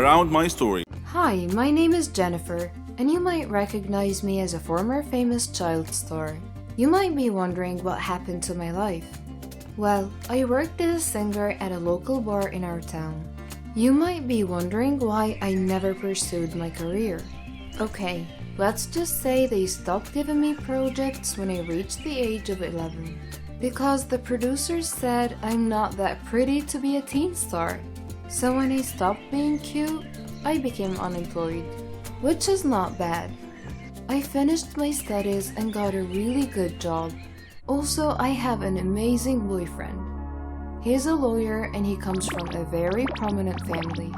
around my story. Hi, my name is Jennifer, and you might recognize me as a former famous child star. You might be wondering what happened to my life. Well, I worked as a singer at a local bar in our town. You might be wondering why I never pursued my career. Okay, let's just say they stopped giving me projects when I reached the age of 11. Because the producers said I'm not that pretty to be a teen star. So when I stopped being cute, I became unemployed, which is not bad. I finished my studies and got a really good job. Also, I have an amazing boyfriend. He's a lawyer and he comes from a very prominent family.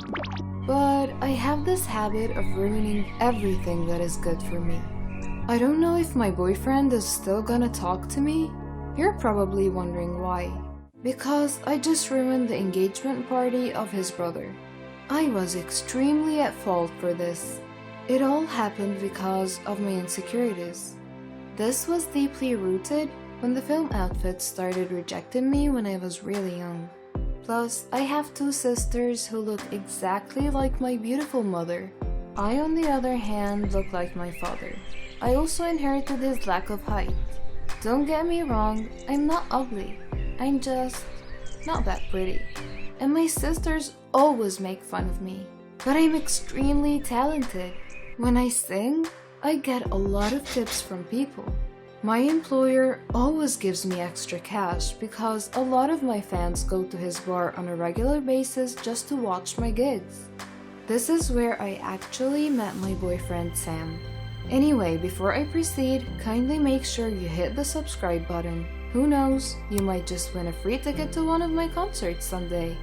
But I have this habit of ruining everything that is good for me. I don't know if my boyfriend is still gonna talk to me. You're probably wondering why. Because I just ruined the engagement party of his brother. I was extremely at fault for this. It all happened because of my insecurities. This was deeply rooted when the film outfits started rejecting me when I was really young. Plus, I have two sisters who look exactly like my beautiful mother. I, on the other hand, look like my father. I also inherited his lack of height. Don't get me wrong, I'm not ugly. I'm just not that pretty. And my sisters always make fun of me. But I'm extremely talented. When I sing, I get a lot of tips from people. My employer always gives me extra cash because a lot of my fans go to his bar on a regular basis just to watch my gigs. This is where I actually met my boyfriend Sam. Anyway, before I proceed, kindly make sure you hit the subscribe button. Who knows, you might just win a free ticket to one of my concerts someday.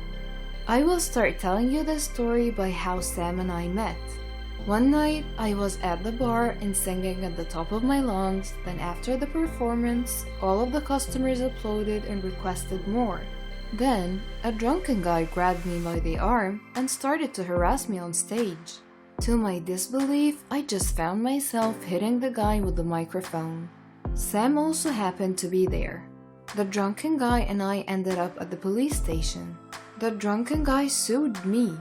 I will start telling you this story by how Sam and I met. One night, I was at the bar and singing at the top of my lungs. Then after the performance, all of the customers applauded and requested more. Then, a drunken guy grabbed me by the arm and started to harass me on stage. To my disbelief, I just found myself hitting the guy with the microphone. Sam also happened to be there. The drunken guy and I ended up at the police station. The drunken guy sued me.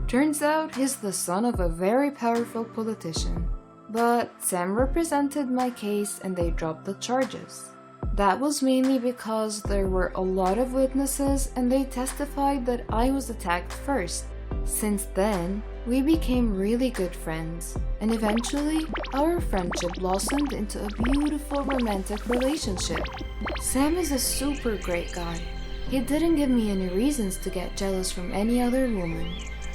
Turns out he's the son of a very powerful politician. But Sam represented my case and they dropped the charges. That was mainly because there were a lot of witnesses and they testified that I was attacked first. Since then, we became really good friends, and eventually, our friendship blossomed into a beautiful romantic relationship. Sam is a super great guy. He didn't give me any reasons to get jealous from any other woman.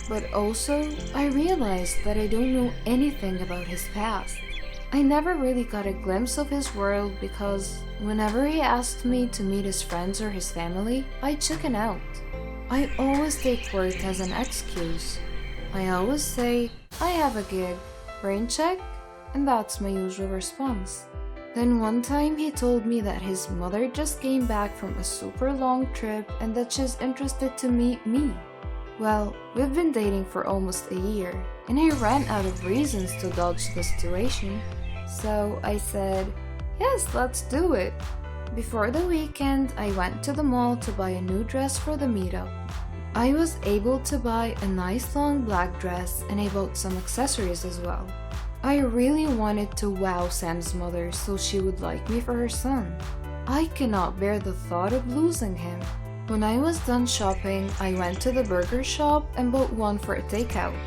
But also, I realized that I don't know anything about his past. I never really got a glimpse of his world because whenever he asked me to meet his friends or his family, I chicken out. I always take work as an excuse. I always say, I have a gig, rain check, and that's my usual response. Then one time he told me that his mother just came back from a super long trip and that she's interested to meet me. Well, we've been dating for almost a year, and I ran out of reasons to dodge the situation. So I said, yes, let's do it. Before the weekend, I went to the mall to buy a new dress for the meetup. I was able to buy a nice long black dress and I bought some accessories as well. I really wanted to wow Sam's mother so she would like me for her son. I cannot bear the thought of losing him. When I was done shopping, I went to the burger shop and bought one for a takeout.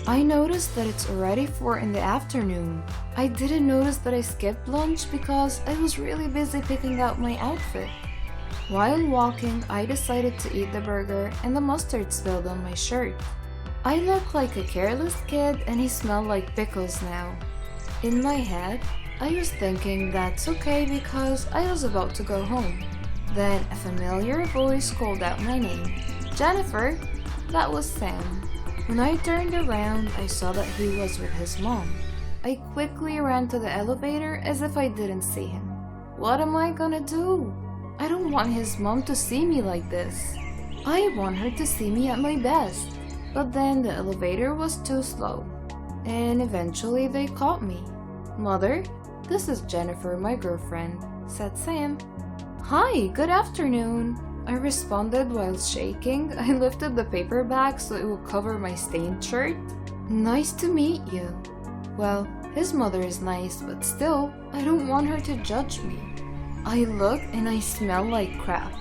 I noticed that it's already 4 in the afternoon. I didn't notice that I skipped lunch because I was really busy picking out my outfit. While walking, I decided to eat the burger and the mustard spilled on my shirt. I look like a careless kid and he smelled like pickles now. In my head, I was thinking that's okay because I was about to go home. Then a familiar voice called out my name. Jennifer! That was Sam. When I turned around, I saw that he was with his mom. I quickly ran to the elevator as if I didn't see him. What am I gonna do? I don't want his mom to see me like this. I want her to see me at my best. But then the elevator was too slow. And eventually they caught me. Mother, this is Jennifer, my girlfriend, said Sam. Hi, good afternoon. I responded while shaking. I lifted the paper bag so it would cover my stained shirt. Nice to meet you. Well, his mother is nice, but still, I don't want her to judge me. I look and I smell like crap.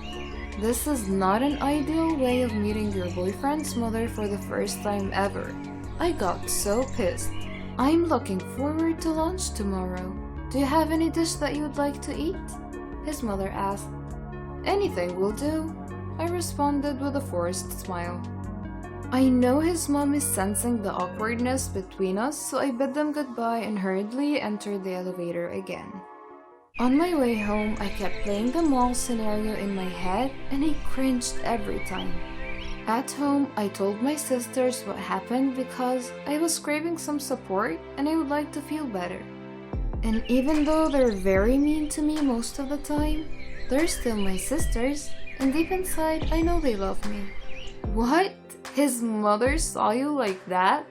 This is not an ideal way of meeting your boyfriend's mother for the first time ever. I got so pissed. I'm looking forward to lunch tomorrow. Do you have any dish that you would like to eat? His mother asked. Anything will do, I responded with a forced smile. I know his mom is sensing the awkwardness between us, so I bid them goodbye and hurriedly entered the elevator again. On my way home, I kept playing the mall scenario in my head and I cringed every time. At home, I told my sisters what happened because I was craving some support and I would like to feel better. And even though they're very mean to me most of the time, they're still my sisters, and deep inside, I know they love me. What? His mother saw you like that?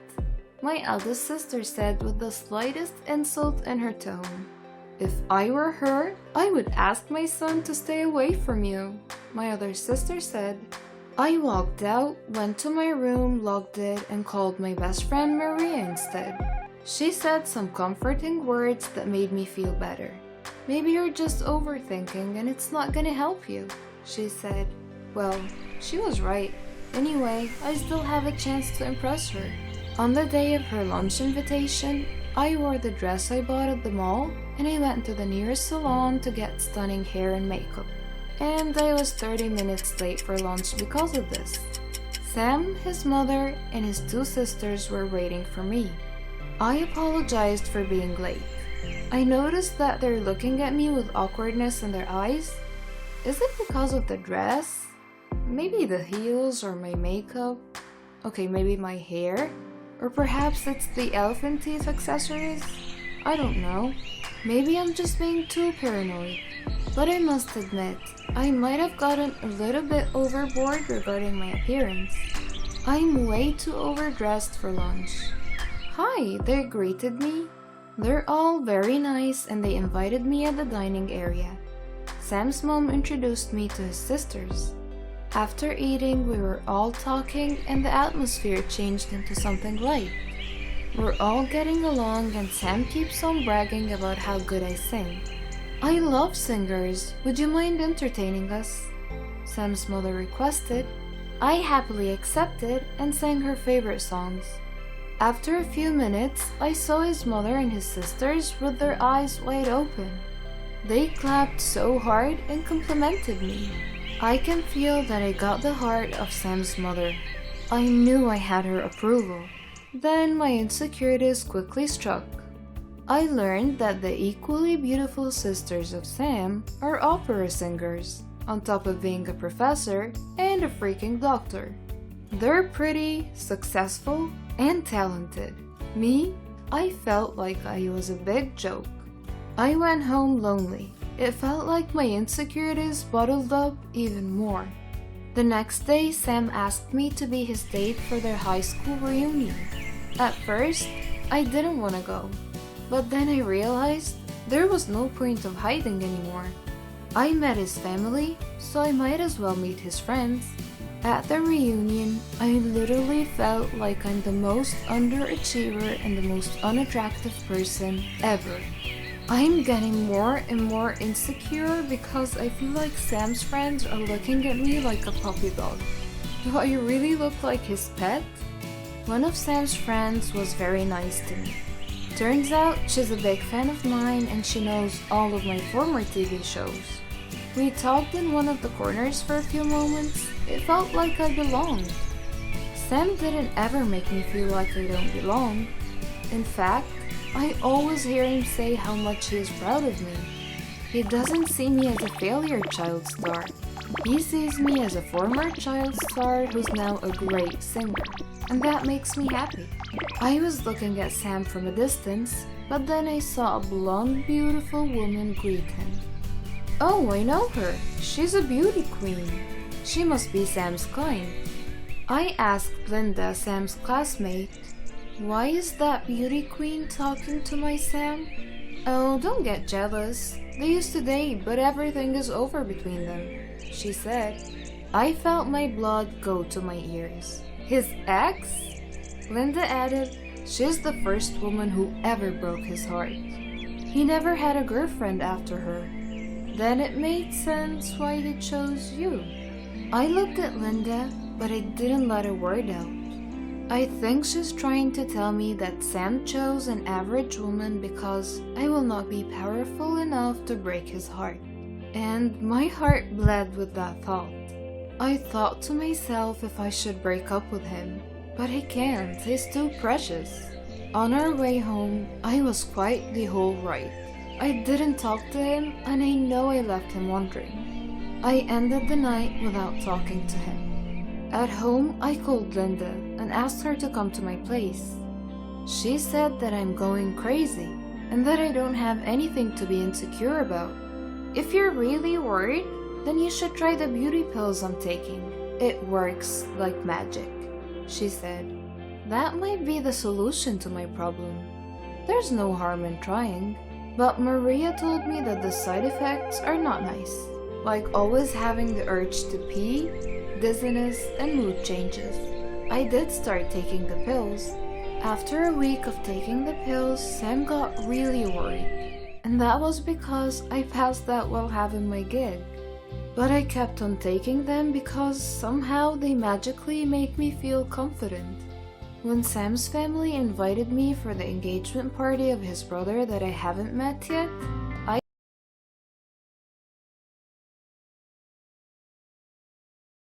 My eldest sister said with the slightest insult in her tone. If I were her, I would ask my son to stay away from you, my other sister said. I walked out, went to my room, logged it, and called my best friend Maria instead. She said some comforting words that made me feel better. Maybe you're just overthinking and it's not gonna help you, she said. Well, she was right. Anyway, I still have a chance to impress her. On the day of her lunch invitation, I wore the dress I bought at the mall and I went to the nearest salon to get stunning hair and makeup. And I was 30 minutes late for lunch because of this. Sam, his mother, and his two sisters were waiting for me. I apologized for being late. I noticed that they're looking at me with awkwardness in their eyes. Is it because of the dress? Maybe the heels or my makeup? Okay, maybe my hair? Or perhaps it's the elephant teeth accessories? I don't know. Maybe I'm just being too paranoid. But I must admit, I might have gotten a little bit overboard regarding my appearance. I'm way too overdressed for lunch. Hi, they greeted me. They're all very nice and they invited me at the dining area. Sam's mom introduced me to his sisters. After eating, we were all talking and the atmosphere changed into something light. We're all getting along and Sam keeps on bragging about how good I sing. I love singers. Would you mind entertaining us? Sam's mother requested. I happily accepted and sang her favorite songs. After a few minutes, I saw his mother and his sisters with their eyes wide open. They clapped so hard and complimented me. I can feel that I got the heart of Sam's mother. I knew I had her approval. Then my insecurities quickly struck. I learned that the equally beautiful sisters of Sam are opera singers, on top of being a professor and a freaking doctor. They're pretty, successful, and talented. Me, I felt like I was a big joke. I went home lonely. It felt like my insecurities bottled up even more. The next day, Sam asked me to be his date for their high school reunion. At first, I didn't want to go, but then I realized there was no point of hiding anymore. I met his family, so I might as well meet his friends. At the reunion, I literally felt like I'm the most underachiever and the most unattractive person ever. I'm getting more and more insecure because I feel like Sam's friends are looking at me like a puppy dog. Do I really look like his pet? One of Sam's friends was very nice to me. Turns out she's a big fan of mine and she knows all of my former TV shows. We talked in one of the corners for a few moments. It felt like I belonged. Sam didn't ever make me feel like I don't belong. In fact, I always hear him say how much he is proud of me. He doesn't see me as a failure child star. He sees me as a former child star who's now a great singer, and that makes me happy. I was looking at Sam from a distance, but then I saw a blonde, beautiful woman greet him. Oh, I know her. She's a beauty queen. She must be Sam's kind. I asked Linda, Sam's classmate, why is that beauty queen talking to my Sam? Oh, don't get jealous. They used to date, but everything is over between them, she said. I felt my blood go to my ears. His ex? Linda added, she's the first woman who ever broke his heart. He never had a girlfriend after her. Then it made sense why he chose you. I looked at Linda, but I didn't let a word out. I think she's trying to tell me that Sam chose an average woman because I will not be powerful enough to break his heart. And my heart bled with that thought. I thought to myself if I should break up with him, but I can't, he's too precious. On our way home, I was quite the whole right. I didn't talk to him, and I know I left him wondering. I ended the night without talking to him. At home, I called Linda and asked her to come to my place. She said that I'm going crazy and that I don't have anything to be insecure about. If you're really worried, then you should try the beauty pills I'm taking. It works like magic, she said. That might be the solution to my problem. There's no harm in trying. But Maria told me that the side effects are not nice, like always having the urge to pee, dizziness, and mood changes. I did start taking the pills. After a week of taking the pills, Sam got really worried. And that was because I passed out while having my gig. But I kept on taking them because somehow they magically make me feel confident. When Sam's family invited me for the engagement party of his brother that I haven't met yet,